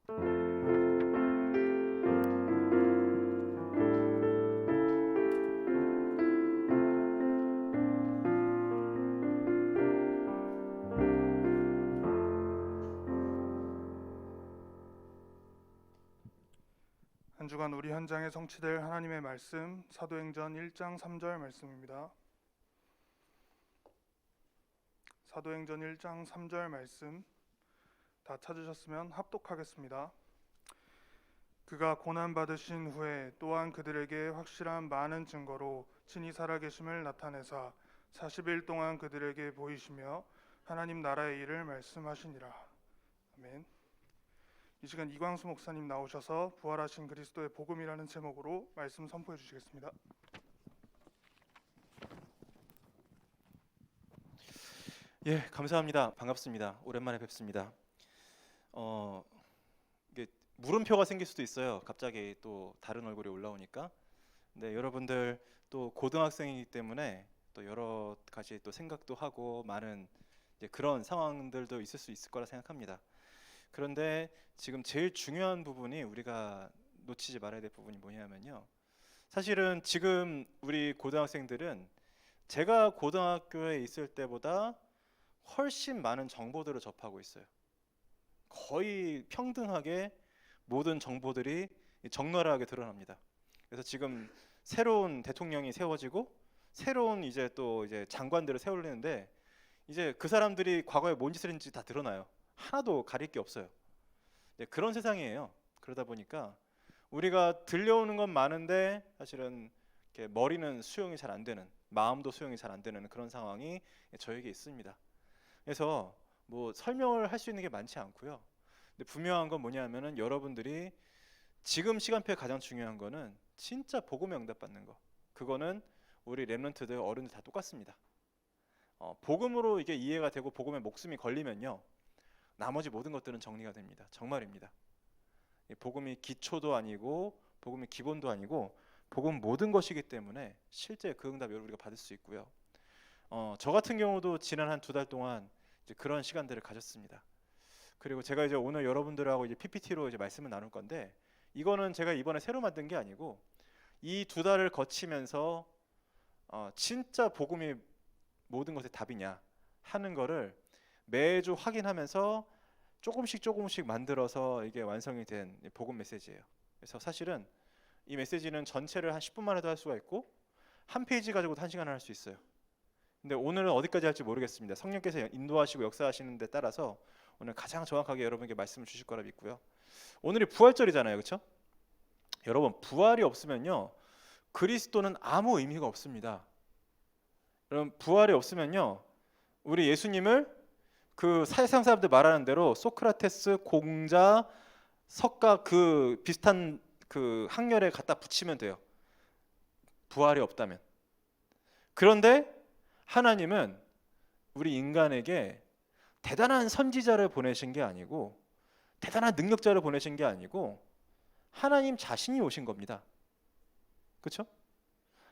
한 주간 우리 현장에 성취될 하나님의 말씀, 사도행전 1장 3절 말씀입니다. 사도행전 1장 3절 말씀 다 찾으셨으면 합독하겠습니다. 그가 고난받으신 후에 또한 그들에게 확실한 많은 증거로 친히 살아계심을 나타내사 40일 동안 그들에게 보이시며 하나님 나라의 일을 말씀하시니라. 아멘. 이 시간 이광수 목사님 나오셔서 부활하신 그리스도의 복음이라는 제목으로 말씀 선포해 주시겠습니다. 예, 감사합니다. 반갑습니다. 오랜만에 뵙습니다. 이게 물음표가 생길 수도 있어요. 갑자기 또 다른 얼굴이 올라오니까. 근데 여러분들 또 고등학생이기 때문에 또 여러 가지 또 생각도 하고 많은 이제 그런 상황들도 있을 수 있을 거라 생각합니다. 그런데 지금 제일 중요한 부분이 우리가 놓치지 말아야 될 부분이 뭐냐면요. 사실은 지금 우리 고등학생들은 제가 고등학교에 있을 때보다 훨씬 많은 정보들을 접하고 있어요. 거의 평등하게 모든 정보들이 적나라하게 드러납니다. 그래서 지금 새로운 대통령이 세워지고 새로운 이제 장관들을 세우려는데 이제 그 사람들이 과거에 뭔 짓을 했는지 다 드러나요. 하나도 가릴 게 없어요. 그런 세상이에요. 그러다 보니까 우리가 들려오는 건 많은데 사실은 이렇게 머리는 수용이 잘 안 되는, 마음도 수용이 잘 안 되는 그런 상황이 저에게 있습니다. 그래서 뭐 설명을 할 수 있는 게 많지 않고요. 근데 분명한 건 뭐냐면은 여러분들이 지금 시간표에 가장 중요한 거는 진짜 복음에 응답받는 거. 그거는 우리 렘넌트들 어른들 다 똑같습니다. 복음으로 이게 이해가 되고 복음에 목숨이 걸리면요. 나머지 모든 것들은 정리가 됩니다. 정말입니다. 복음이 기초도 아니고 복음이 기본도 아니고 복음 모든 것이기 때문에 실제 그 응답 여러분 우리가 받을 수 있고요. 저 같은 경우도 지난 한 2달 동안 이제 그런 시간들을 가졌습니다. 그리고 제가 이제 오늘 여러분들하고 이제 PPT로 이제 말씀을 나눌 건데 이거는 제가 이번에 새로 만든 게 아니고 이 2달을 거치면서 진짜 복음이 모든 것의 답이냐 하는 거를 매주 확인하면서 조금씩 만들어서 이게 완성이 된 복음 메시지예요. 그래서 사실은 이 메시지는 전체를 한 10분 만에도 할 수가 있고 한 페이지 가지고도 1시간을 할 수 있어요. 근데 오늘은 어디까지 할지 모르겠습니다. 성령께서 인도하시고 역사하시는 데 따라서 오늘 가장 정확하게 여러분에게 말씀을 주실 거라 믿고요. 오늘이 부활절이잖아요. 그렇죠? 여러분 부활이 없으면요. 그리스도는 아무 의미가 없습니다. 여러분 부활이 없으면요. 우리 예수님을 그 세상 사람들 말하는 대로 소크라테스, 공자, 석가 그 비슷한 그 학렬에 갖다 붙이면 돼요. 부활이 없다면. 그런데 하나님은 우리 인간에게 대단한 선지자를 보내신 게 아니고 대단한 능력자를 보내신 게 아니고 하나님 자신이 오신 겁니다. 그렇죠?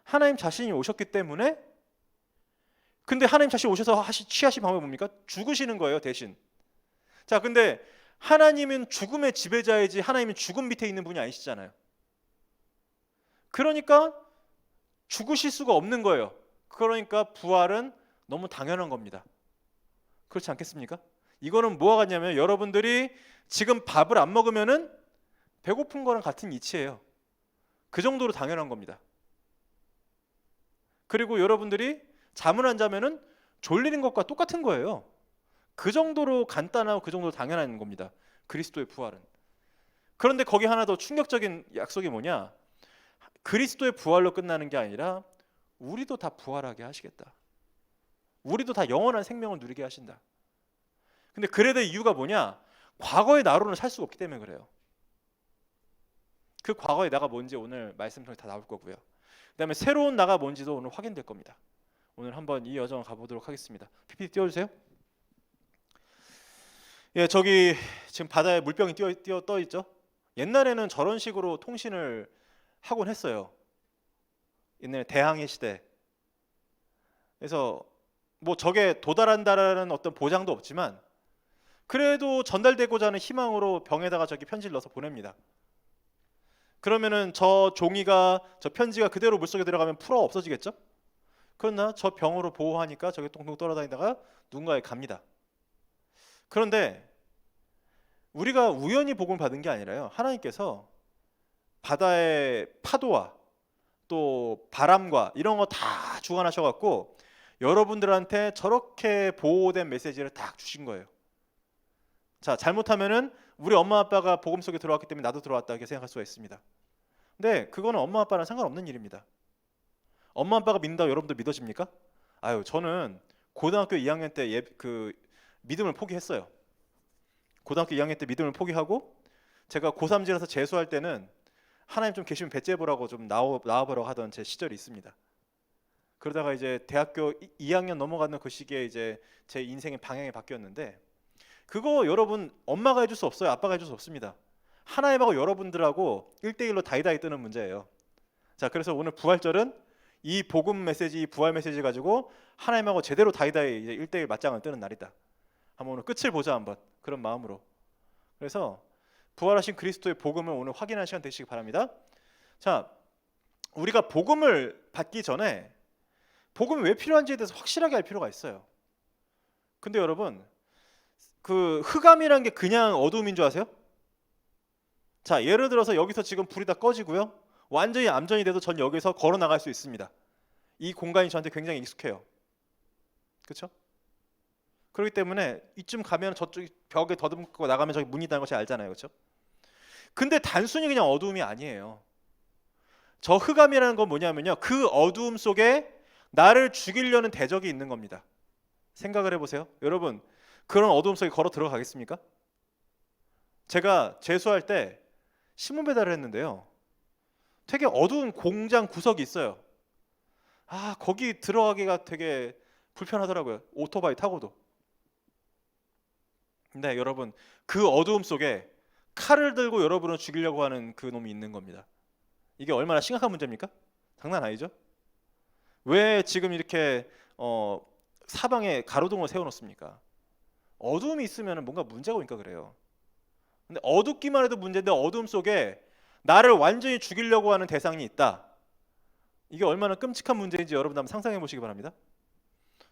하나님 자신이 오셨기 때문에 근데 하나님 자신이 오셔서 취하신 방법이 뭡니까? 죽으시는 거예요, 대신. 자, 근데 하나님은 죽음의 지배자이지 하나님은 죽음 밑에 있는 분이 아니시잖아요. 그러니까 죽으실 수가 없는 거예요. 그러니까 부활은 너무 당연한 겁니다. 그렇지 않겠습니까? 이거는 뭐와 같냐면 여러분들이 지금 밥을 안 먹으면은 배고픈 거랑 같은 이치예요. 그 정도로 당연한 겁니다. 그리고 여러분들이 잠을 안 자면은 졸리는 것과 똑같은 거예요. 그 정도로 간단하고 그 정도로 당연한 겁니다. 그리스도의 부활은. 그런데 거기 하나 더 충격적인 약속이 뭐냐? 그리스도의 부활로 끝나는 게 아니라 우리도 다 부활하게 하시겠다. 우리도 다 영원한 생명을 누리게 하신다. 근데 그래야 될 이유가 뭐냐? 과거의 나로는 살 수가 없기 때문에 그래요. 그 과거의 나가 뭔지 오늘 말씀 통해 다 나올 거고요. 그 다음에 새로운 나가 뭔지도 오늘 확인될 겁니다. 오늘 한번 이 여정을 가보도록 하겠습니다. PPT 띄워주세요. 예, 저기 지금 바다에 물병이 떠 있죠. 옛날에는 저런 식으로 통신을 하곤 했어요. 옛날에 대항해 시대. 그래서 뭐 저게 도달한다라는 어떤 보장도 없지만 그래도 전달되고자 하는 희망으로 병에다가 저기 편지를 넣어서 보냅니다. 그러면은 저 종이가 저 편지가 그대로 물속에 들어가면 풀어 없어지겠죠? 그러나 저 병으로 보호하니까 저기 똥똥 떨어다니다가 누군가에 갑니다. 그런데 우리가 우연히 복음을 받은 게 아니라요. 하나님께서 바다의 파도와 또 바람과 이런 거 다 주관하셔 갖고 여러분들한테 저렇게 보호된 메시지를 딱 주신 거예요. 자, 잘못하면은 우리 엄마 아빠가 복음 속에 들어왔기 때문에 나도 들어왔다 이렇게 생각할 수가 있습니다. 근데 그거는 엄마 아빠랑 상관없는 일입니다. 엄마 아빠가 믿는다고 여러분도 믿어집니까? 아유, 저는 고등학교 2학년 때 그 믿음을 포기했어요. 고등학교 2학년 때 믿음을 포기하고 제가 고3지라서 재수할 때는 하나님 좀 계시면 배째보라고 좀 나와보라고 하던 제 시절이 있습니다. 그러다가 이제 대학교 2학년 넘어가는 그 시기에 이제 제 인생의 방향이 바뀌었는데 그거 여러분 엄마가 해줄 수 없어요. 아빠가 해줄 수 없습니다. 하나님하고 여러분들하고 1대1로 다이다이 뜨는 문제예요. 자, 그래서 오늘 부활절은 이 복음 메시지, 이 부활 메시지 가지고 하나님하고 제대로 다이다이 이제 1대1 맞짱을 뜨는 날이다. 한번 오늘 끝을 보자 한번 그런 마음으로. 그래서 부활하신 그리스도의 복음을 오늘 확인하는 시간 되시기 바랍니다. 자, 우리가 복음을 받기 전에 복음이 왜 필요한지에 대해서 확실하게 알 필요가 있어요. 근데 여러분 그 흑암이라는 게 그냥 어두움인 줄 아세요? 자, 예를 들어서 여기서 지금 불이 다 꺼지고요. 완전히 암전이 돼도 전 여기서 걸어 나갈 수 있습니다. 이 공간이 저한테 굉장히 익숙해요. 그렇죠? 그렇기 때문에 이쯤 가면 저쪽 벽에 더듬고 나가면 저기 문이 있다는 거 잘 알잖아요. 그렇죠? 근데 단순히 그냥 어두움이 아니에요. 저 흑암이라는 건 뭐냐면요. 그 어두움 속에 나를 죽이려는 대적이 있는 겁니다. 생각을 해보세요. 여러분 그런 어두움 속에 걸어 들어가겠습니까? 제가 재수할 때 신문 배달을 했는데요. 되게 어두운 공장 구석이 있어요. 아, 거기 들어가기가 되게 불편하더라고요. 오토바이 타고도. 근데 여러분 그 어두움 속에 칼을 들고 여러분을 죽이려고 하는 그 놈이 있는 겁니다. 이게 얼마나 심각한 문제입니까? 장난 아니죠? 왜 지금 이렇게 사방에 가로등을 세워놓습니까? 어두움이 있으면 뭔가 문제가 오니까 그래요. 근데 어둡기만 해도 문제인데 어두움 속에 나를 완전히 죽이려고 하는 대상이 있다. 이게 얼마나 끔찍한 문제인지 여러분 한번 상상해 보시기 바랍니다.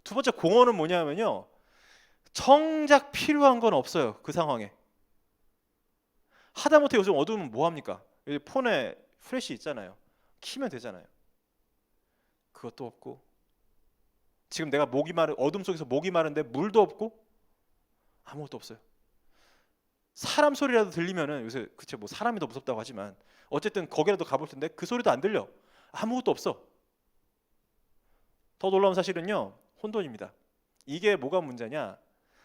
두 번째 공헌은 뭐냐면요. 정작 필요한 건 없어요. 그 상황에. 하다못해 요즘 어두우면 뭐합니까? 폰에 플래시 있잖아요. 키면 되잖아요. 그것도 없고 지금 내가 목이 마른 어둠 속에서 목이 마른데 물도 없고 아무것도 없어요. 사람 소리라도 들리면은 요새 그치 뭐 사람이 더 무섭다고 하지만 어쨌든 거기라도 가볼 텐데 그 소리도 안 들려. 아무것도 없어. 더 놀라운 사실은요. 혼돈입니다. 이게 뭐가 문제냐?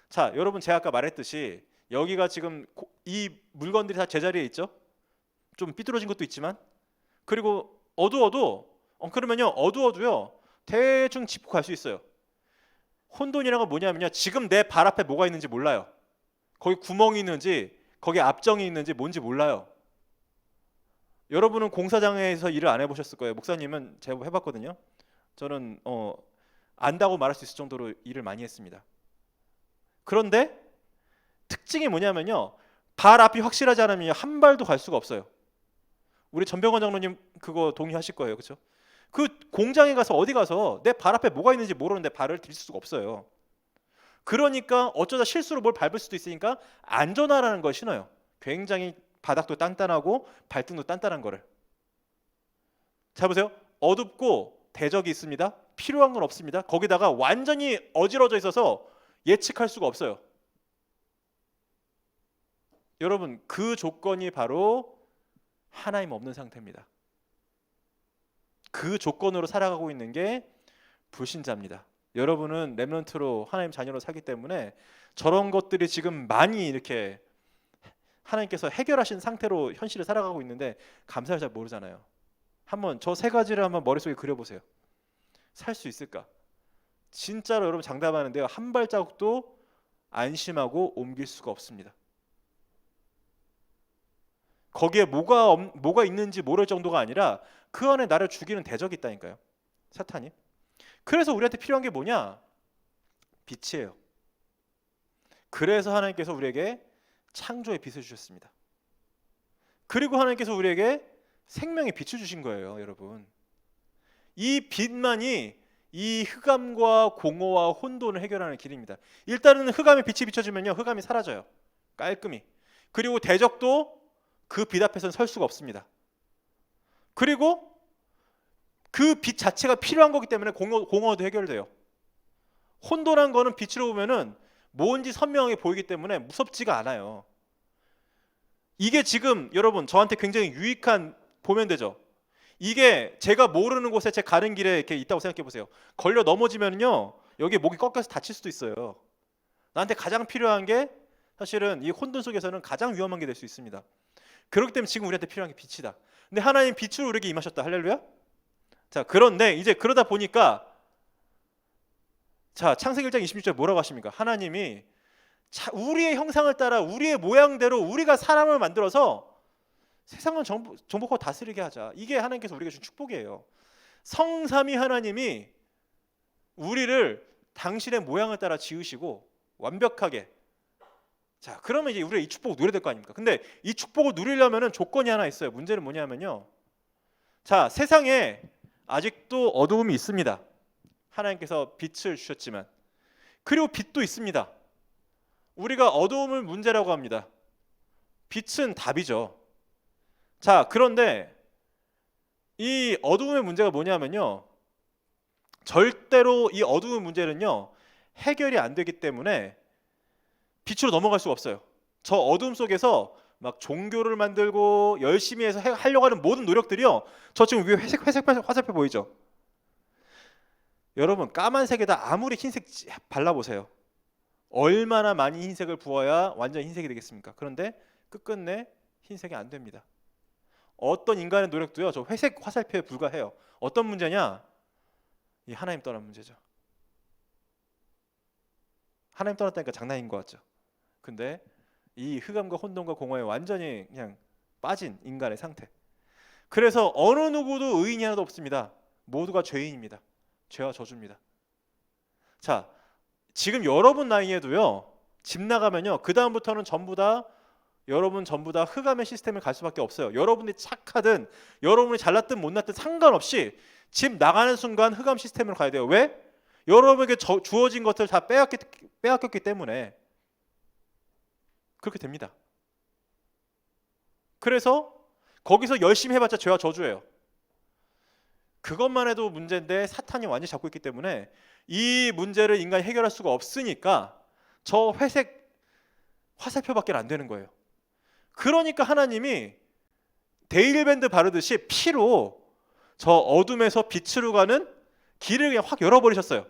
자, 여러분 제가 아까 말했듯이 여기가 지금 이 물건들이 다 제자리에 있죠? 좀 삐뚤어진 것도 있지만 그리고 어두워도 그러면요 어두워도요 대충 짚고 갈 수 있어요. 혼돈이라는 건 뭐냐면요 지금 내 발 앞에 뭐가 있는지 몰라요. 거기 구멍이 있는지 거기 압정이 있는지 뭔지 몰라요. 여러분은 공사장에서 일을 안 해보셨을 거예요. 목사님은 제법 해봤거든요. 저는 안다고 말할 수 있을 정도로 일을 많이 했습니다. 그런데 특징이 뭐냐면요 발 앞이 확실하지 않으면 한 발도 갈 수가 없어요. 우리 전병헌 장로님 그거 동의하실 거예요. 그렇죠? 그 공장에 가서 어디 가서 내 발 앞에 뭐가 있는지 모르는데 발을 딜 수가 없어요. 그러니까 어쩌다 실수로 뭘 밟을 수도 있으니까 안전하라는 걸 신어요. 굉장히 바닥도 단단하고 발등도 단단한 거를. 자 보세요. 어둡고 대적이 있습니다. 필요한 건 없습니다. 거기다가 완전히 어지러져 있어서 예측할 수가 없어요. 여러분 그 조건이 바로 하나님 없는 상태입니다. 그 조건으로 살아가고 있는 게 불신자입니다. 여러분은 렘넌트로 하나님 자녀로 살기 때문에 저런 것들이 지금 많이 이렇게 하나님께서 해결하신 상태로 현실을 살아가고 있는데 감사를 잘 모르잖아요. 한번 저 세 가지를 한번 머릿속에 그려보세요. 살 수 있을까? 진짜로 여러분 장담하는데요. 한 발자국도 안심하고 옮길 수가 없습니다. 거기에 뭐가 있는지 모를 정도가 아니라 그 안에 나를 죽이는 대적이 있다니까요. 사탄이. 그래서 우리한테 필요한 게 뭐냐? 빛이에요. 그래서 하나님께서 우리에게 창조의 빛을 주셨습니다. 그리고 하나님께서 우리에게 생명의 빛을 주신 거예요, 여러분. 이 빛만이 이 흑암과 공허와 혼돈을 해결하는 길입니다. 일단은 흑암에 빛이 비춰지면요, 흑암이 사라져요, 깔끔히. 그리고 대적도 그 빛 앞에서는 설 수가 없습니다. 그리고 그 빛 자체가 필요한 거기 때문에 공허도 해결돼요. 혼돈한 거는 빛으로 보면은 뭔지 선명하게 보이기 때문에 무섭지가 않아요. 이게 지금 여러분 저한테 굉장히 유익한, 보면 되죠. 이게 제가 모르는 곳에 제 가는 길에 이렇게 있다고 생각해 보세요. 걸려 넘어지면요, 여기 목이 꺾여서 다칠 수도 있어요. 나한테 가장 필요한 게 사실은 이 혼돈 속에서는 가장 위험한 게 될 수 있습니다. 그렇기 때문에 지금 우리한테 필요한 게 빛이다. 근데 하나님 빛으로 우리에게 임하셨다. 할렐루야. 자, 그런데 이제 그러다 보니까, 자, 창세기 1장 26절 뭐라고 하십니까? 하나님이 우리의 형상을 따라 우리의 모양대로 우리가 사람을 만들어서 세상을 정복하고 다스리게 하자. 이게 하나님께서 우리에게 준 축복이에요. 성삼위 하나님이 우리를 당신의 모양을 따라 지으시고 완벽하게, 자, 그러면 이제 우리가 이 축복을 누려야 될 거 아닙니까? 근데 이 축복을 누리려면 조건이 하나 있어요. 문제는 뭐냐면요, 자, 세상에 아직도 어두움이 있습니다. 하나님께서 빛을 주셨지만, 그리고 빛도 있습니다. 우리가 어두움을 문제라고 합니다. 빛은 답이죠. 자, 그런데 이 어두움의 문제가 뭐냐면요, 절대로 이 어두운 문제는요 해결이 안 되기 때문에 빛으로 넘어갈 수가 없어요. 저 어둠 속에서 막 종교를 만들고 열심히 해서 하려고 하는 모든 노력들이요, 저 지금 위에 회색 화살표 보이죠? 여러분, 까만색에다 아무리 흰색 발라보세요. 얼마나 많이 흰색을 부어야 완전 흰색이 되겠습니까? 그런데 끝끝내 흰색이 안 됩니다. 어떤 인간의 노력도요, 저 회색 화살표에 불과해요. 어떤 문제냐? 이 하나님 떠난 문제죠. 하나님 떠났다니까 장난인 것 같죠? 근데 이 흑암과 혼돈과 공허에 완전히 그냥 빠진 인간의 상태. 그래서 어느 누구도 의인이 하나도 없습니다. 모두가 죄인입니다. 죄와 저주입니다. 자, 지금 여러분 나이에도요, 집 나가면요, 그 다음부터는 여러분 전부 다 흑암의 시스템을 갈 수밖에 없어요. 여러분이 착하든 여러분이 잘났든 못났든 상관없이 집 나가는 순간 흑암 시스템으로 가야 돼요. 왜? 여러분에게 주어진 것을 다 빼앗겼기 때문에 그렇게 됩니다. 그래서 거기서 열심히 해봤자 죄와 저주예요. 그것만 해도 문제인데 사탄이 완전히 잡고 있기 때문에 이 문제를 인간이 해결할 수가 없으니까 저 회색 화살표밖에 안 되는 거예요. 그러니까 하나님이 데일밴드 바르듯이 피로 저 어둠에서 빛으로 가는 길을 그냥 확 열어버리셨어요.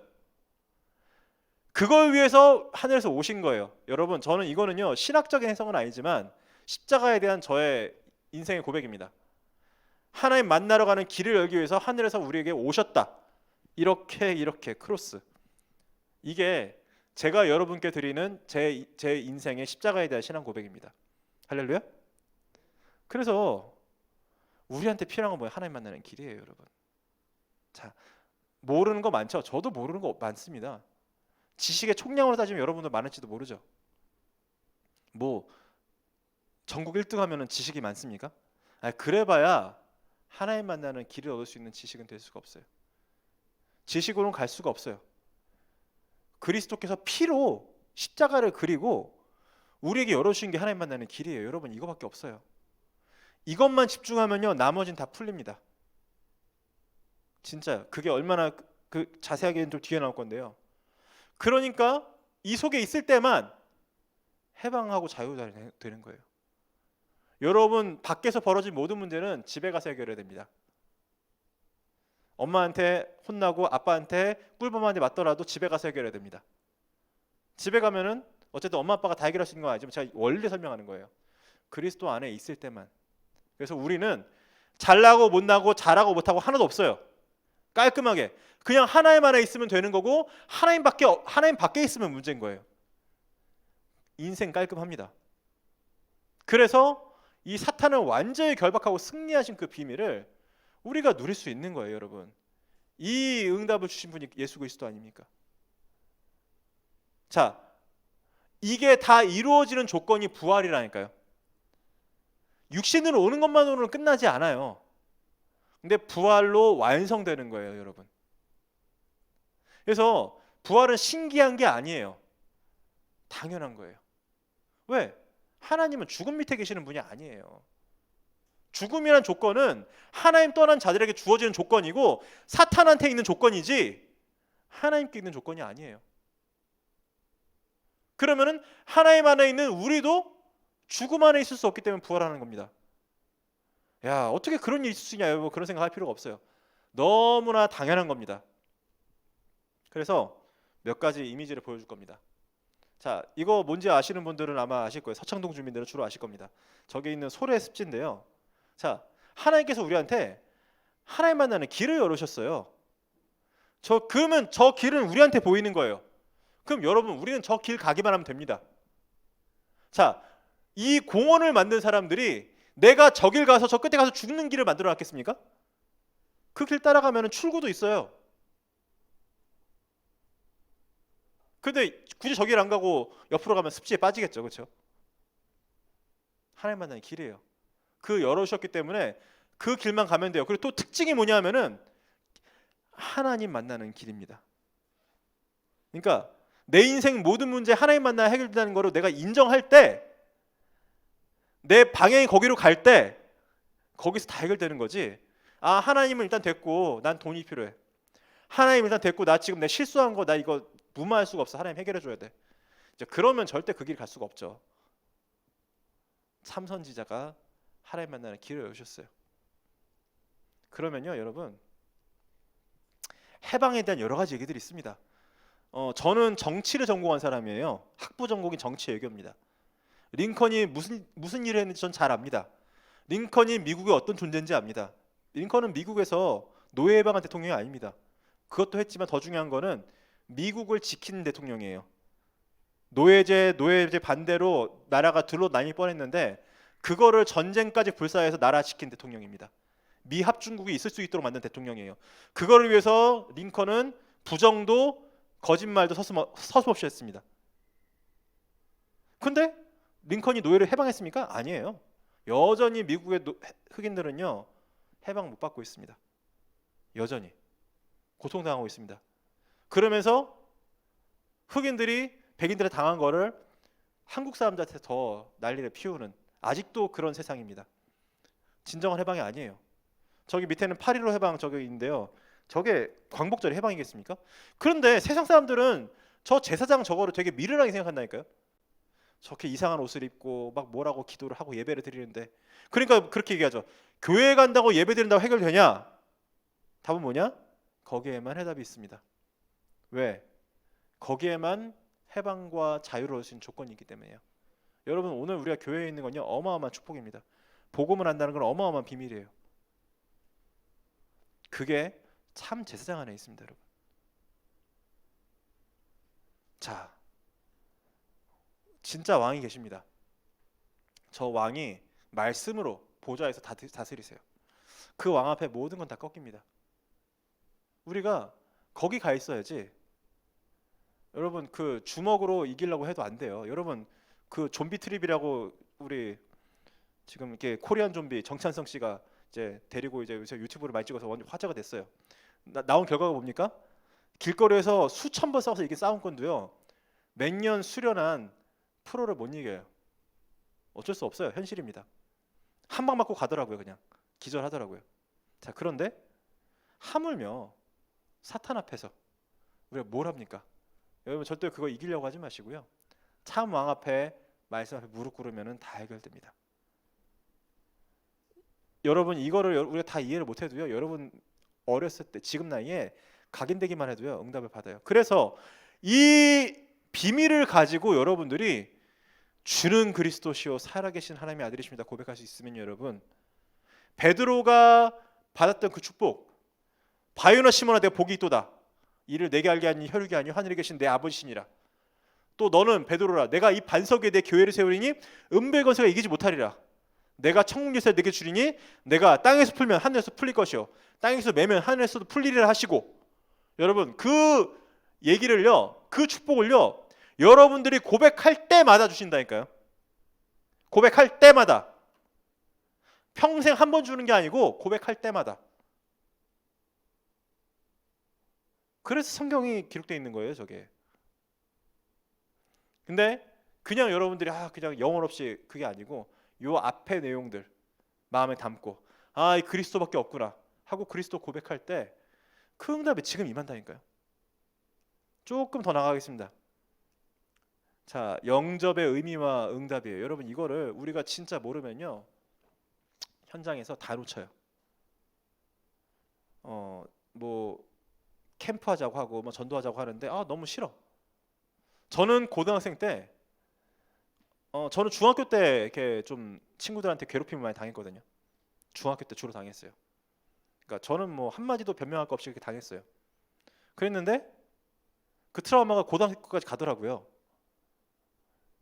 그걸 위해서 하늘에서 오신 거예요. 여러분, 저는 이거는요 신학적인 해석은 아니지만 십자가에 대한 저의 인생의 고백입니다. 하나님 만나러 가는 길을 열기 위해서 하늘에서 우리에게 오셨다. 이렇게 크로스. 이게 제가 여러분께 드리는 제 인생의 십자가에 대한 신앙 고백입니다. 할렐루야. 그래서 우리한테 필요한 건 뭐예요? 하나님 만나는 길이에요, 여러분. 자, 모르는 거 많죠? 저도 모르는 거 많습니다. 지식의 총량으로 따지면 여러분도 많을지도 모르죠. 뭐 전국 1등 하면은 지식이 많습니까? 그래봐야 하나님 만나는 길을 얻을 수 있는 지식은 될 수가 없어요. 지식으로는 갈 수가 없어요. 그리스도께서 피로 십자가를 그리고 우리에게 열어주신 게 하나님 만나는 길이에요. 여러분, 이거밖에 없어요. 이것만 집중하면요 나머지는 다 풀립니다. 진짜 그게 얼마나 자세하게는 좀 뒤에 나올 건데요. 그러니까 이 속에 있을 때만 해방하고 자유되는 거예요. 여러분, 밖에서 벌어진 모든 문제는 집에 가서 해결해야 됩니다. 엄마한테 혼나고 아빠한테 꿀밤한테 맞더라도 집에 가서 해결해야 됩니다. 집에 가면은 어쨌든 엄마 아빠가 다 해결할 수 있는 건 아니지만 제가 원리 설명하는 거예요. 그리스도 안에 있을 때만. 그래서 우리는 잘나고 못나고 잘하고 못하고 하나도 없어요. 깔끔하게 그냥 하나님 안에 있으면 되는 거고 하나님 밖에 있으면 문제인 거예요. 인생 깔끔합니다. 그래서 이 사탄을 완전히 결박하고 승리하신 그 비밀을 우리가 누릴 수 있는 거예요, 여러분. 이 응답을 주신 분이 예수 그리스도 아닙니까? 자, 이게 다 이루어지는 조건이 부활이라니까요. 육신으로 오는 것만으로는 끝나지 않아요. 근데 부활로 완성되는 거예요, 여러분. 그래서 부활은 신기한 게 아니에요. 당연한 거예요. 왜? 하나님은 죽음 밑에 계시는 분이 아니에요. 죽음이란 조건은 하나님 떠난 자들에게 주어지는 조건이고 사탄한테 있는 조건이지 하나님께 있는 조건이 아니에요. 그러면은 하나님 안에 있는 우리도 죽음 안에 있을 수 없기 때문에 부활하는 겁니다. 야, 어떻게 그런 일이 있을 수 있냐, 뭐 그런 생각할 필요가 없어요. 너무나 당연한 겁니다. 그래서 몇 가지 이미지를 보여줄 겁니다. 자, 이거 뭔지 아시는 분들은 아마 아실 거예요. 서창동 주민들은 주로 아실 겁니다. 저기 있는 소래 습지인데요. 자, 하나님께서 우리한테 하나님 만나는 길을 열으셨어요. 그러면 저 길은 우리한테 보이는 거예요. 그럼 여러분, 우리는 저 길 가기만 하면 됩니다. 자, 이 공원을 만든 사람들이 내가 저 길 가서 저 끝에 가서 죽는 길을 만들어 놨겠습니까? 그 길 따라가면 출구도 있어요. 근데 굳이 저 길 안 가고 옆으로 가면 습지에 빠지겠죠, 그렇죠? 하나님 만나는 길이에요. 그 열어주셨기 때문에 그 길만 가면 돼요. 그리고 또 특징이 뭐냐면은 하나님 만나는 길입니다. 그러니까 내 인생 모든 문제 하나님 만나 해결된다는 거를 내가 인정할 때, 내 방향이 거기로 갈 때 거기서 다 해결되는 거지. 아, 하나님은 일단 됐고 난 돈이 필요해. 하나님 일단 됐고 나 지금 내 실수한 거 나 이거 무마할 수가 없어. 하나님 해결해 줘야 돼. 이제 그러면 절대 그 길 갈 수가 없죠. 참선지자가 하나님 만나는 길을 열으셨어요. 그러면요, 여러분, 해방에 대한 여러 가지 얘기들이 있습니다. 저는 정치를 전공한 사람이에요. 학부 전공이 정치 외교입니다. 링컨이 무슨 일을 했는지 전 잘 압니다. 링컨이 미국의 어떤 존재인지 압니다. 링컨은 미국에서 노예 해방한 대통령이 아닙니다. 그것도 했지만 더 중요한 거는 미국을 지키는 대통령이에요. 노예제 반대로 나라가 둘로 나뉠 뻔했는데 그거를 전쟁까지 불사해서 나라 지킨 대통령입니다. 미 합중국이 있을 수 있도록 만든 대통령이에요. 그거를 위해서 링컨은 부정도 거짓말도 서슴없이 했습니다. 근데 링컨이 노예를 해방했습니까? 아니에요. 여전히 미국의 흑인들은요, 해방 못 받고 있습니다. 여전히 고통당하고 있습니다. 그러면서 흑인들이 백인들에 당한 거를 한국 사람들한테 더 난리를 피우는, 아직도 그런 세상입니다. 진정한 해방이 아니에요. 저기 밑에는 8.15 해방 저기 있는데요. 저게 광복절의 해방이겠습니까? 그런데 세상 사람들은 저 제사장 저거를 되게 미련하게 생각한다니까요. 저렇게 이상한 옷을 입고 막 뭐라고 기도를 하고 예배를 드리는데, 그러니까 그렇게 얘기하죠. 교회 간다고 예배 드린다고 해결되냐? 답은 뭐냐? 거기에만 해답이 있습니다. 왜? 거기에만 해방과 자유를 얻을 수 있는 조건이 있기 때문이에요. 여러분, 오늘 우리가 교회에 있는 건요, 어마어마한 축복입니다. 복음을 한다는 건 어마어마한 비밀이에요. 그게 참 제사장 안에 있습니다, 여러분. 자, 진짜 왕이 계십니다. 저 왕이 말씀으로 보좌에서 다스리세요. 그 왕 앞에 모든 건 다 꺾입니다. 우리가 거기 가 있어야지. 여러분, 그 주먹으로 이기려고 해도 안 돼요. 여러분, 그 좀비 트립이라고 우리 지금 이렇게 코리안 좀비 정찬성 씨가 이제 데리고 이제 요새 유튜브를 많이 찍어서 완전 화제가 됐어요. 나온 결과가 뭡니까? 길거리에서 수천 번 싸워서 이게 싸운 건도요, 몇 년 수련한 프로를 못 이겨요. 어쩔 수 없어요. 현실입니다. 한 방 맞고 가더라고요. 그냥 기절하더라고요. 자, 그런데 하물며 사탄 앞에서 우리가 뭘 합니까? 여러분, 절대 그거 이기려고 하지 마시고요. 참 왕 앞에 말씀 앞에 무릎 꿇으면은 다 해결됩니다. 여러분, 이거를 우리가 다 이해를 못 해도요, 여러분 어렸을 때 지금 나이에 각인되기만 해도요 응답을 받아요. 그래서 이 비밀을 가지고 여러분들이 주는 그리스도시요 살아계신 하나님의 아들이십니다 고백할 수 있으면, 여러분, 베드로가 받았던 그 축복, 바요나 시몬아 내가 복이 있도다, 이를 내게 알게 하니 혈육이 아니요 하늘에 계신 내 아버지시니라. 또 너는 베드로라, 내가 이 반석 위에 내 교회를 세우리니 은배 권세가 이기지 못하리라. 내가 천국 열쇠를 내게 주리니 내가 땅에서 풀면 하늘에서 풀릴 것이요 땅에서 매면 하늘에서도 풀리리라 하시고, 여러분, 그 얘기를요, 그 축복을요, 여러분들이 고백할 때마다 주신다니까요. 고백할 때마다. 평생 한 번 주는 게 아니고 고백할 때마다. 그래서 성경이 기록되어 있는 거예요, 저게. 근데 그냥 여러분들이 그냥 영혼 없이 그게 아니고 요 앞에 내용들 마음에 담고 이 그리스도밖에 없구나 하고 그리스도 고백할 때 그 응답이 지금 임한다니까요. 조금 더 나가겠습니다. 자, 영접의 의미와 응답이에요. 여러분 이거를 우리가 진짜 모르면요 현장에서 다 놓쳐요. 뭐 캠프 하자고 하고 뭐 전도하자고 하는데 너무 싫어. 저는 고등학생 때 저는 중학교 때 이렇게 좀 친구들한테 괴롭힘을 많이 당했거든요. 중학교 때 주로 당했어요. 그러니까 저는 뭐 한마디도 변명할 거 없이 이렇게 당했어요. 그랬는데 그 트라우마가 고등학교까지 가더라고요.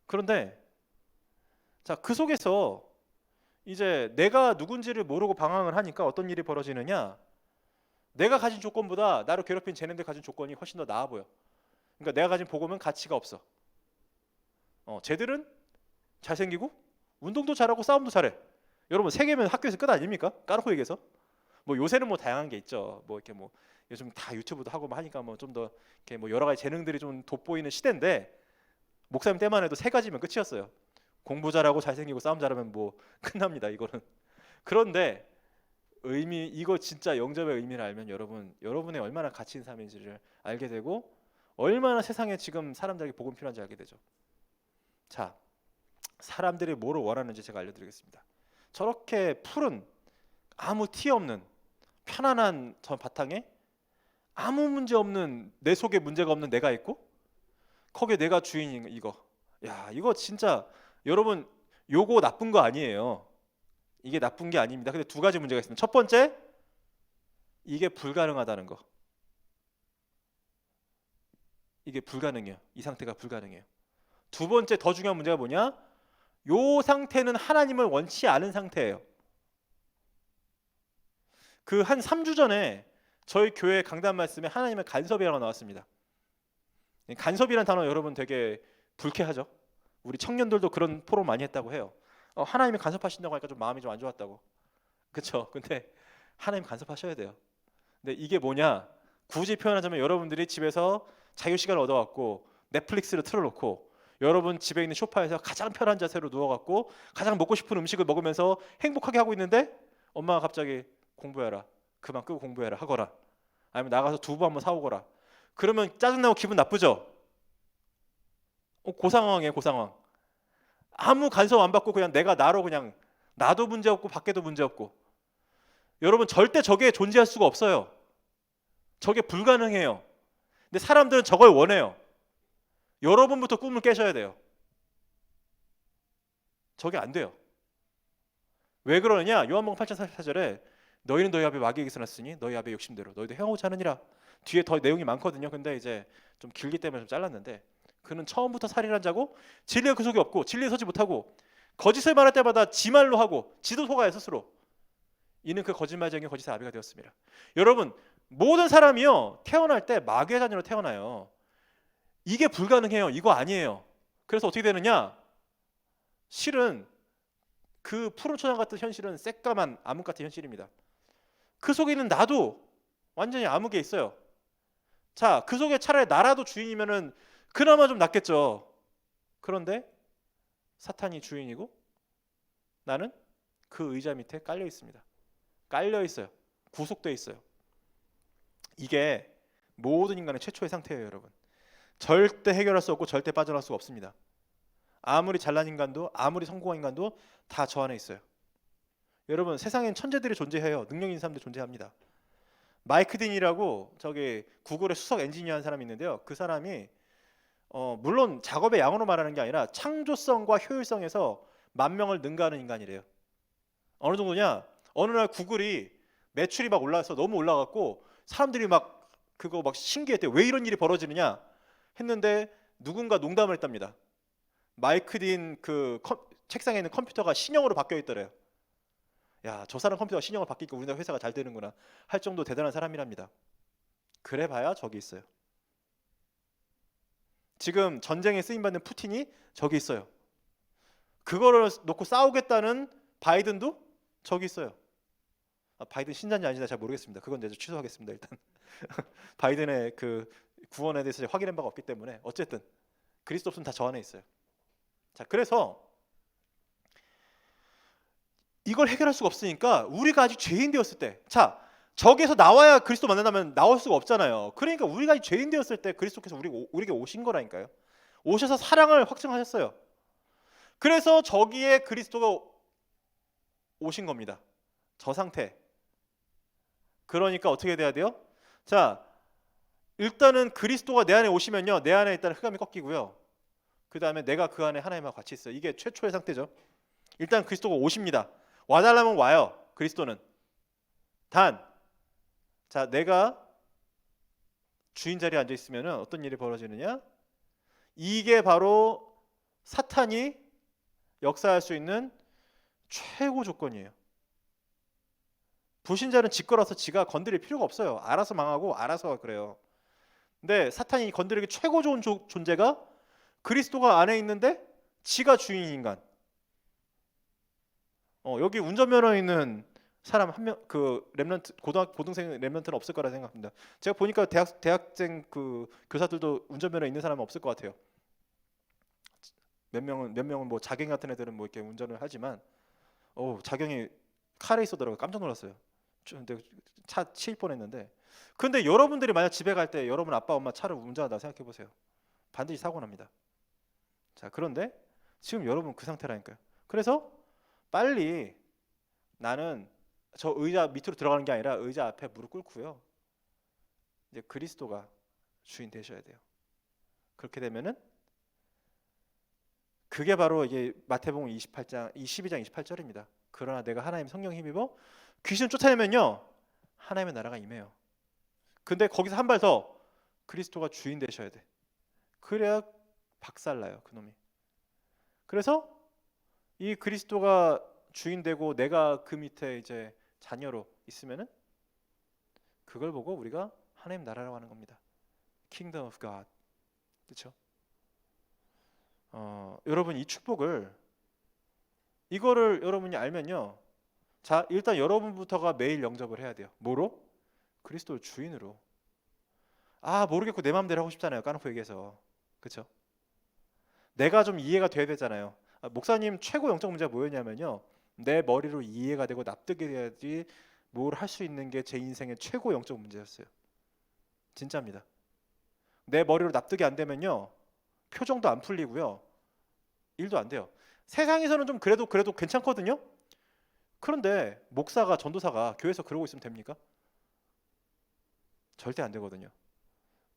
그런데 자, 그 속에서 이제 내가 누군지를 모르고 방황을 하니까 어떤 일이 벌어지느냐? 내가 가진 조건보다 나를 괴롭힌 쟤네들 가진 조건이 훨씬 더 나아 보여. 그러니까 내가 가진 복음은 가치가 없어. 쟤들은 잘생기고 운동도 잘하고 싸움도 잘해. 여러분 세계면 학교에서 끝 아닙니까? 까놓고 얘기해서. 뭐 요새는 뭐 다양한 게 있죠. 뭐 이렇게 뭐 요즘 다 유튜브도 하고 뭐 하니까 뭐 좀 더 이렇게 뭐 여러 가지 재능들이 좀 돋보이는 시대인데 목사님 때만 해도 세 가지면 끝이었어요. 공부 잘하고 잘생기고 싸움 잘하면 뭐 끝납니다. 이거는. 그런데 이거 진짜 영접의 의미를 알면 여러분의 얼마나 가치 있는 삶인지를 알게 되고 얼마나 세상에 지금 사람들에게 복음 필요한지 알게 되죠. 자, 사람들이 뭐를 원하는지 제가 알려드리겠습니다. 저렇게 푸른 아무 티 없는 편안한 저 바탕에 아무 문제 없는 내 속에 문제가 없는 내가 있고 거기에 내가 주인인 이거. 야, 이거 진짜 여러분 요거 나쁜 거 아니에요. 이게 나쁜 게 아닙니다. 근데 두 가지 문제가 있습니다. 첫 번째, 이게 불가능하다는 거. 이게 불가능해요. 이 상태가 불가능해요. 두 번째 더 중요한 문제가 뭐냐? 요 상태는 하나님을 원치 않은 상태예요. 그 한 3주 전에 저희 교회 강단 말씀에 하나님의 간섭이라고 나왔습니다. 간섭이라는 단어 여러분 되게 불쾌하죠? 우리 청년들도 그런 포럼 많이 했다고 해요. 하나님이 간섭하신다고 하니까 좀 마음이 좀 안 좋았다고. 그렇죠? 근데 하나님 간섭하셔야 돼요. 근데 이게 뭐냐? 굳이 표현하자면 여러분들이 집에서 자유 시간을 얻어갖고 넷플릭스를 틀어놓고 여러분 집에 있는 소파에서 가장 편한 자세로 누워갖고 가장 먹고 싶은 음식을 먹으면서 행복하게 하고 있는데 엄마가 갑자기 공부해라, 그만 끄고 공부해라 하거나 아니면 나가서 두부 한번 사오거라. 그러면 짜증나고 기분 나쁘죠? 그 상황이에요. 그 상황. 아무 간섭 안 받고 그냥 내가 나로 그냥 나도 문제 없고 밖에도 문제 없고. 여러분 절대 저게 존재할 수가 없어요. 저게 불가능해요. 근데 사람들은 저걸 원해요. 여러분부터 꿈을 깨셔야 돼요. 저게 안 돼요. 왜 그러느냐? 요한복음 8장 44절에 너희는 너희 앞에 마귀에게서 났으니 너희 앞에 욕심대로 너희도 행하고자 하느니라. 뒤에 더 내용이 많거든요. 근데 이제 좀 길기 때문에 좀 잘랐는데 그는 처음부터 살인한 자고 진리가 그 속에 없고 진리에 서지 못하고 거짓을 말할 때마다 지 말로 하고 지도 속아요 스스로. 이는 그 거짓말쟁이 거짓의 아비가 되었습니다. 여러분 모든 사람이요 태어날 때 마귀의 자녀로 태어나요. 이게 불가능해요. 이거 아니에요. 그래서 어떻게 되느냐? 실은 그 푸른 초장 같은 현실은 새까만 암흑 같은 현실입니다. 그 속에 있는 나도 완전히 암흑에 있어요. 자, 그 속에 차라리 나라도 주인이면은 그나마 좀 낫겠죠. 그런데 사탄이 주인이고 나는 그 의자 밑에 깔려 있습니다. 깔려 있어요. 구속되어 있어요. 이게 모든 인간의 최초의 상태예요, 여러분. 절대 해결할 수 없고 절대 빠져나올 수가 없습니다. 아무리 잘난 인간도 아무리 성공한 인간도 다 저 안에 있어요. 여러분 세상엔 천재들이 존재해요. 능력 있는 사람들이 존재합니다. 마이크 딘이라고 저기 구글의 수석 엔지니어 한 사람이 있는데요. 그 사람이 물론 작업의 양으로 말하는 게 아니라 창조성과 효율성에서 만 명을 능가하는 인간이래요. 어느 정도냐? 어느 날 구글이 매출이 막 올라서 너무 올라갔고 사람들이 막 그거 막 신기했대요. 왜 이런 일이 벌어지느냐 했는데 누군가 농담을 했답니다. 마이크 딘 그 책상에 있는 컴퓨터가 신형으로 바뀌어 있더래요. 야, 저 사람 컴퓨터가 신형으로 바뀌니까 우리나라 회사가 잘 되는구나 할 정도 대단한 사람이랍니다. 그래 봐야 저기 있어요. 지금 전쟁에 쓰임 받는 푸틴이 저기 있어요. 그거를 놓고 싸우겠다는 바이든도 저기 있어요. 바이든 신자인지 아닌지 잘 모르겠습니다. 그건 이제 취소하겠습니다. 일단 바이든의 그 구원에 대해서 확인한 바가 없기 때문에 어쨌든 그리스도 없으면 다 저 안에 있어요. 자, 그래서 이걸 해결할 수가 없으니까 우리가 아직 죄인 되었을 때, 자, 저기에서 나와야 그리스도 만난다면 나올 수가 없잖아요. 그러니까 우리가 아직 죄인 되었을 때 그리스도께서 우리에게 오신 거라니까요. 오셔서 사랑을 확증하셨어요. 그래서 저기에 그리스도가 오신 겁니다. 저 상태. 그러니까 어떻게 돼야 돼요? 자, 일단은 그리스도가 내 안에 오시면요, 내 안에 일단 흑암이 꺾이고요. 그 다음에 내가 그 안에 하나님과 같이 있어요. 이게 최초의 상태죠. 일단 그리스도가 오십니다. 와달라면 와요. 그리스도는. 단, 자, 내가 주인 자리에 앉아 있으면 어떤 일이 벌어지느냐? 이게 바로 사탄이 역사할 수 있는 최고 조건이에요. 불신자는 지거라서 지가 건드릴 필요가 없어요. 알아서 망하고 알아서 그래요. 근데 사탄이 건드리기 최고 좋은 존재가 그리스도가 안에 있는데 지가 주인인 인간. 여기 운전면허 있는 사람 한 명, 그 렘넌트 고등생 렘넌트는 없을 거라 생각합니다. 제가 보니까 대학생 그 교사들도 운전면허 있는 사람은 없을 것 같아요. 몇 명은 뭐 자경 같은 애들은 뭐 이렇게 운전을 하지만, 자경이 카레 있어더라고요. 깜짝 놀랐어요. 근데 차 치일 뻔했는데. 근데 여러분들이 만약 집에 갈 때 여러분 아빠 엄마 차를 운전한다 생각해 보세요. 반드시 사고 납니다. 자, 그런데 지금 여러분 그 상태라니까요. 그래서 빨리 나는 저 의자 밑으로 들어가는 게 아니라 의자 앞에 무릎 꿇고요. 이제 그리스도가 주인 되셔야 돼요. 그렇게 되면은 그게 바로 이게 마태복음 22장 28절입니다. 그러나 내가 하나님 성령 힘입어 귀신 쫓아내면요, 하나님의 나라가 임해요. 근데 거기서 한 발 더, 그리스도가 주인 되셔야 돼. 그래야 박살나요, 그놈이. 그래서 이 그리스도가 주인 되고 내가 그 밑에 이제 자녀로 있으면은 그걸 보고 우리가 하나님 나라라고 하는 겁니다. Kingdom of God. 그렇죠? 여러분 이 축복을, 이거를 여러분이 알면요, 자, 일단 여러분부터가 매일 영접을 해야 돼요. 뭐로? 그리스도를 주인으로. 모르겠고 내 마음대로 하고 싶잖아요. 까놓고 얘기해서. 그렇죠? 내가 좀 이해가 돼야 되잖아요. 목사님 최고 영적 문제가 뭐였냐면요, 내 머리로 이해가 되고 납득이 돼야지 뭘 할 수 있는 게 제 인생의 최고 영적 문제였어요. 진짜입니다. 내 머리로 납득이 안 되면요, 표정도 안 풀리고요, 일도 안 돼요. 세상에서는 좀 그래도 괜찮거든요. 그런데 목사가, 전도사가 교회에서 그러고 있으면 됩니까? 절대 안 되거든요.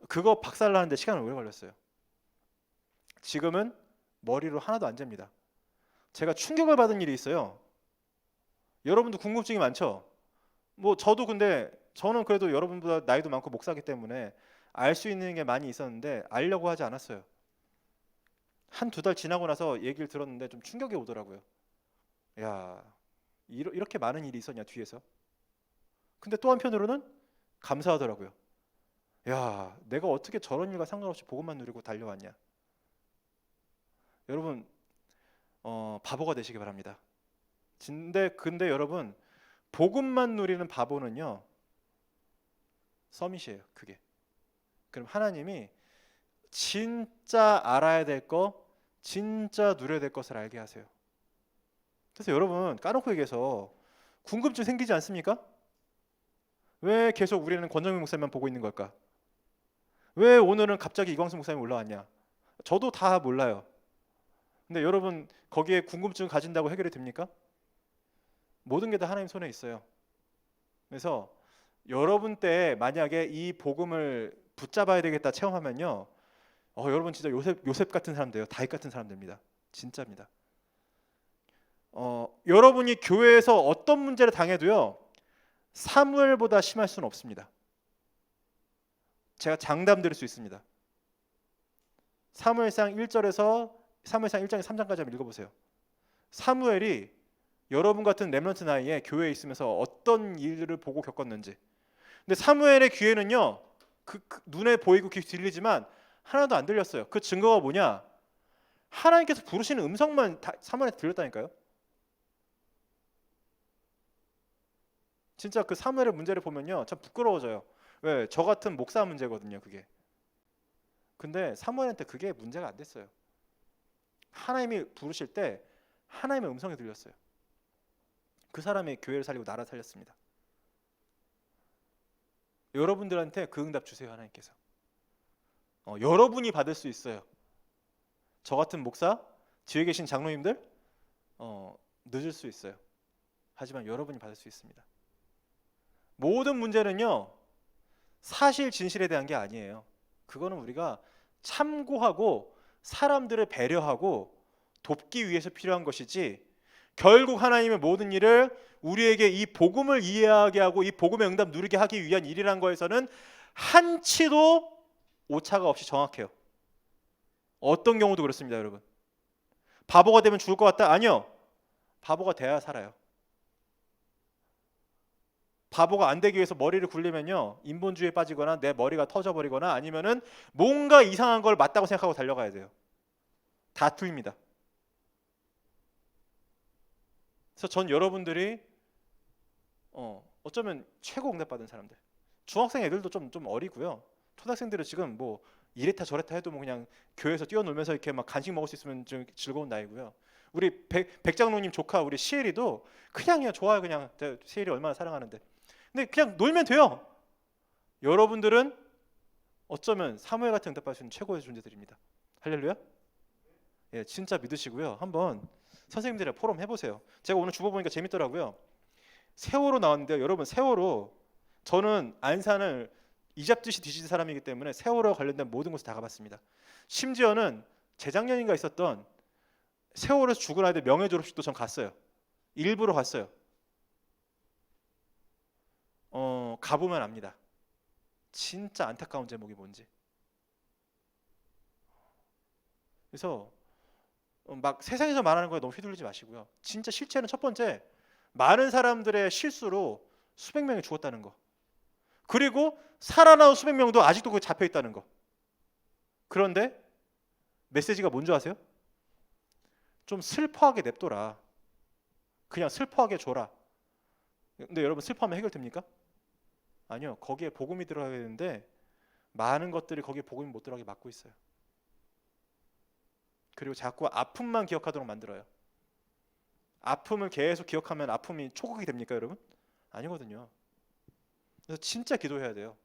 그거 박살나는데 시간은 오래 걸렸어요. 지금은 머리로 하나도 안 잽니다. 제가 충격을 받은 일이 있어요. 여러분도 궁금증이 많죠? 뭐 근데 저는 그래도 여러분보다 나이도 많고 목사기 때문에 알 수 있는 게 많이 있었는데 알려고 하지 않았어요. 한 두 달 지나고 나서 얘기를 들었는데 좀 충격이 오더라고요. 야, 이렇게 많은 일이 있었냐 뒤에서. 근데 또 한편으로는 감사하더라고요. 야, 내가 어떻게 저런 일과 상관없이 복음만 누리고 달려왔냐. 여러분, 바보가 되시기 바랍니다. 근데 여러분, 복음만 누리는 바보는요, 서밋이에요. 그게. 그럼 하나님이 진짜 알아야 될 거, 진짜 누려야 될 것을 알게 하세요. 그래서 여러분, 까놓고 얘기해서 궁금증 생기지 않습니까? 왜 계속 우리는 권정민 목사님만 보고 있는 걸까? 왜 오늘은 갑자기 이광수 목사님이 올라왔냐? 저도 다 몰라요. 근데 여러분, 거기에 궁금증 가진다고 해결이 됩니까? 모든 게 다 하나님 손에 있어요. 그래서 여러분 때 만약에 이 복음을 붙잡아야 되겠다 체험하면요, 여러분 진짜 요셉 같은 사람 돼요. 다윗 같은 사람 됩니다. 진짜입니다. 여러분이 교회에서 어떤 문제를 당해도요, 사무엘보다 심할 수는 없습니다. 제가 장담 드릴 수 있습니다. 사무엘상 1장에서 3장까지 한번 읽어보세요. 사무엘이 여러분 같은 렘넌트 나이에 교회에 있으면서 어떤 일을 보고 겪었는지. 근데 사무엘의 귀에는요, 그 눈에 보이고 귀 들리지만 하나도 안 들렸어요. 그 증거가 뭐냐? 하나님께서 부르시는 음성만 사무엘한테 들렸다니까요. 진짜 그 사무엘의 문제를 보면요, 참 부끄러워져요. 왜? 저 같은 목사 문제거든요, 그게. 근데 사무엘한테 그게 문제가 안 됐어요. 하나님이 부르실 때 하나님의 음성이 들렸어요. 그 사람이 교회를 살리고 나라 살렸습니다. 여러분들한테 그 응답 주세요, 하나님께서. 여러분이 받을 수 있어요. 저 같은 목사, 뒤에 계신 장로님들 늦을 수 있어요. 하지만 여러분이 받을 수 있습니다. 모든 문제는요, 사실 진실에 대한 게 아니에요. 그거는 우리가 참고하고 사람들을 배려하고 돕기 위해서 필요한 것이지, 결국 하나님의 모든 일을 우리에게 이 복음을 이해하게 하고 이 복음의 응답 누리게 하기 위한 일이란 거에서는 한치도 오차가 없이 정확해요. 어떤 경우도 그렇습니다, 여러분. 바보가 되면 죽을 것 같다? 아니요. 바보가 돼야 살아요. 바보가 안 되기 위해서 머리를 굴리면요, 인본주의에 빠지거나 내 머리가 터져버리거나 아니면은 뭔가 이상한 걸 맞다고 생각하고 달려가야 돼요. 다 틀립니다. 그래서 전 여러분들이 어쩌면 최고 응답받은 사람들, 중학생 애들도 좀 어리고요, 초등학생들은 지금 뭐 이랬다 저랬다 해도 뭐 그냥 교회에서 뛰어놀면서 이렇게 막 간식 먹을 수 있으면 좀 즐거운 나이고요. 우리 백장로님 조카 우리 시엘이도 그냥 좋아요. 그냥 시엘이 얼마나 사랑하는데, 근데 그냥 놀면 돼요. 여러분들은 어쩌면 사무엘 같은 응답받으시는 최고의 존재들입니다. 할렐루야. 예, 진짜 믿으시고요. 한번 선생님들이랑 포럼 해보세요. 제가 오늘 주보 보니까 재밌더라고요. 세월호 나왔는데요. 여러분, 세월호, 저는 안산을 이잡듯이 뒤진 사람이기 때문에 세월호 관련된 모든 곳을 다 가봤습니다. 심지어는 재작년인가 있었던 세월호에서 죽은 아이들 명예 졸업식도 전 갔어요. 일부러 갔어요. 가보면 압니다. 진짜 안타까운 제목이 뭔지. 그래서 막 세상에서 말하는 거에 너무 휘둘리지 마시고요. 진짜 실체는 첫 번째, 많은 사람들의 실수로 수백 명이 죽었다는 거. 그리고 살아나온 수백 명도 아직도 거기 잡혀 있다는 거. 그런데 메시지가 뭔지 아세요? 좀 슬퍼하게 냅둬라. 그냥 슬퍼하게 줘라. 근데 여러분, 슬퍼하면 해결됩니까? 아니요. 거기에 복음이 들어가야 되는데 많은 것들이 거기에 복음이 못 들어가게 막고 있어요. 그리고 자꾸 아픔만 기억하도록 만들어요. 아픔을 계속 기억하면 아픔이 초국이 됩니까, 여러분? 아니거든요. 그래서 진짜 기도해야 돼요.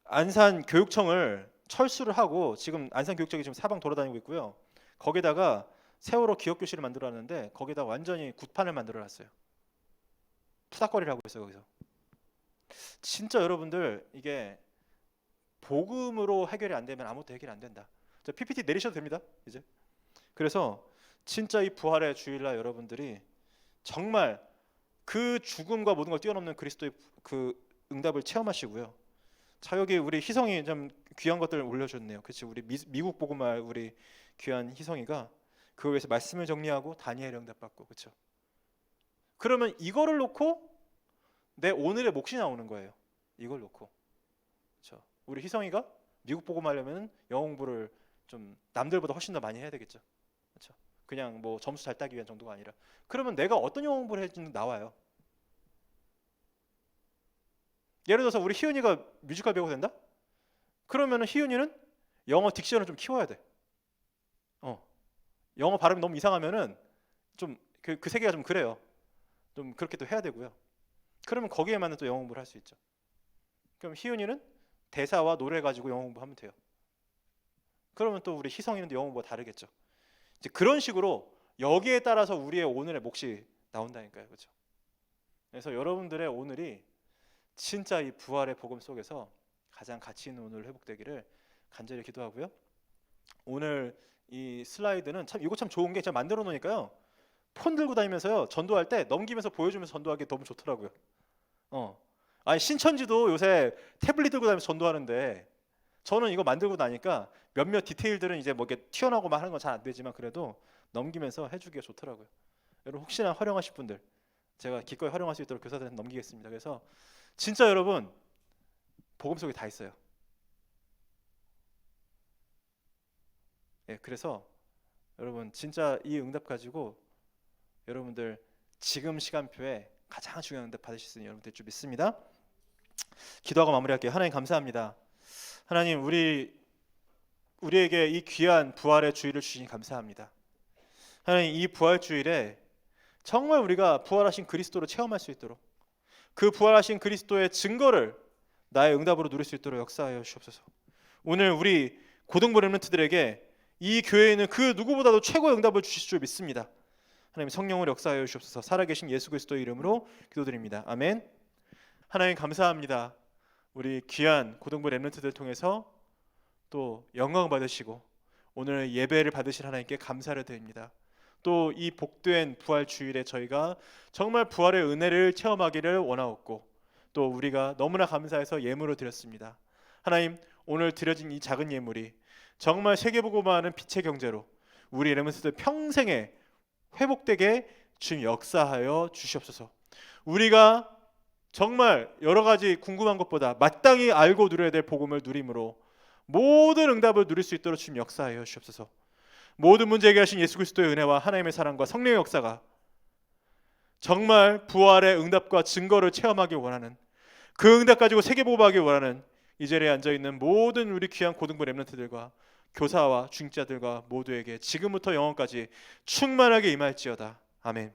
안산 교육청을 철수를 하고 지금 안산 교육청이 지금 사방 돌아다니고 있고요. 거기다가 세월호 기억 교실을 만들어놨는데 거기다 완전히 굿판을 만들어놨어요. 푸닥거리를 하고 있어요, 거기서. 진짜 여러분들, 이게 복음으로 해결이 안 되면 아무것도 해결이 안 된다. 저 PPT 내리셔도 됩니다, 이제. 그래서 진짜 이 부활의 주일날 여러분들이 정말 그 죽음과 모든 걸 뛰어넘는 그리스도의 그 응답을 체험하시고요. 자, 여기 우리 희성이 좀 귀한 것들을 올려줬네요. 그렇지, 우리 미국 복음할 우리 귀한 희성이가 그걸 위해서 말씀을 정리하고 다니엘 응답받고, 그렇죠. 그러면 이거를 놓고 내 오늘의 몫이 나오는 거예요. 이걸 놓고, 그렇죠. 우리 희성이가 미국 복음하려면 영어 공부를 좀 남들보다 훨씬 더 많이 해야 되겠죠. 그렇죠. 그냥 뭐 점수 잘 따기 위한 정도가 아니라. 그러면 내가 어떤 영어 공부를 해주는 나와요. 예를 들어서 우리 희은이가 뮤지컬 배우가 된다? 그러면은 희은이는 영어 딕션을 좀 키워야 돼. 영어 발음이 너무 이상하면은 좀 그 세계가 좀 그래요. 좀 그렇게 또 해야 되고요. 그러면 거기에 맞는 또 영어 공부를 할 수 있죠. 그럼 희은이는 대사와 노래 가지고 영어 공부하면 돼요. 그러면 또 우리 희성이는 영어 공부가 다르겠죠. 이제 그런 식으로 여기에 따라서 우리의 오늘의 몫이 나온다니까요, 그렇죠? 그래서 여러분들의 오늘이 진짜 이 부활의 복음 속에서 가장 가치 있는 오늘 회복되기를 간절히 기도하고요. 오늘 이 슬라이드는 참, 이거 참 좋은 게 제가 만들어 놓으니까요, 폰 들고 다니면서요 전도할 때 넘기면서 보여주면서 전도하기 너무 좋더라고요. 아니, 신천지도 요새 태블릿 들고 다니면서 전도하는데 저는 이거 만들고 나니까 몇몇 디테일들은 이제 뭐 이렇게 튀어나오고만 하는 건 잘 안 되지만 그래도 넘기면서 해주기가 좋더라고요. 여러분, 혹시나 활용하실 분들 제가 기꺼이 활용할 수 있도록 교사들한테 넘기겠습니다. 그래서 진짜 여러분, 복음 속에 다 있어요. 예, 그래서 여러분 진짜 이 응답 가지고 여러분들 지금 시간표에 가장 중요한 응답 받으실 수 있는 여러분들 줄 믿습니다. 기도하고 마무리할게요. 하나님 감사합니다. 하나님 우리에게 이 귀한 부활의 주일을 주시니 감사합니다. 하나님 이 부활 주일에 정말 우리가 부활하신 그리스도를 체험할 수 있도록 그 부활하신 그리스도의 증거를 나의 응답으로 누릴 수 있도록 역사하여 주옵소서. 오늘 우리 고등부 렘넌트들에게 이 교회에는 그 누구보다도 최고의 응답을 주실 줄 믿습니다. 하나님 성령을 역사하여 주옵소서. 살아계신 예수 그리스도의 이름으로 기도드립니다. 아멘. 하나님 감사합니다. 우리 귀한 고등부 렘넌트들 통해서 또 영광 받으시고 오늘 예배를 받으실 하나님께 감사를 드립니다. 또 이 복된 부활 주일에 저희가 정말 부활의 은혜를 체험하기를 원하옵고 또 우리가 너무나 감사해서 예물을 드렸습니다. 하나님 오늘 드려진 이 작은 예물이 정말 세계보고만하는 빛의 경제로 우리 렘넌트들 평생에 회복되게 주님 역사하여 주시옵소서. 우리가 정말 여러 가지 궁금한 것보다 마땅히 알고 누려야 될 복음을 누림으로 모든 응답을 누릴 수 있도록 주님 역사하여 주시옵소서. 모든 문제 해결하신 예수 그리스도의 은혜와 하나님의 사랑과 성령의 역사가 정말 부활의 응답과 증거를 체험하기 원하는 그 응답 가지고 세계보고하기 원하는 이 자리에 앉아있는 모든 우리 귀한 고등부 렘넌트들과 교사와 중직자들과 모두에게 지금부터 영원까지 충만하게 임할지어다. 아멘.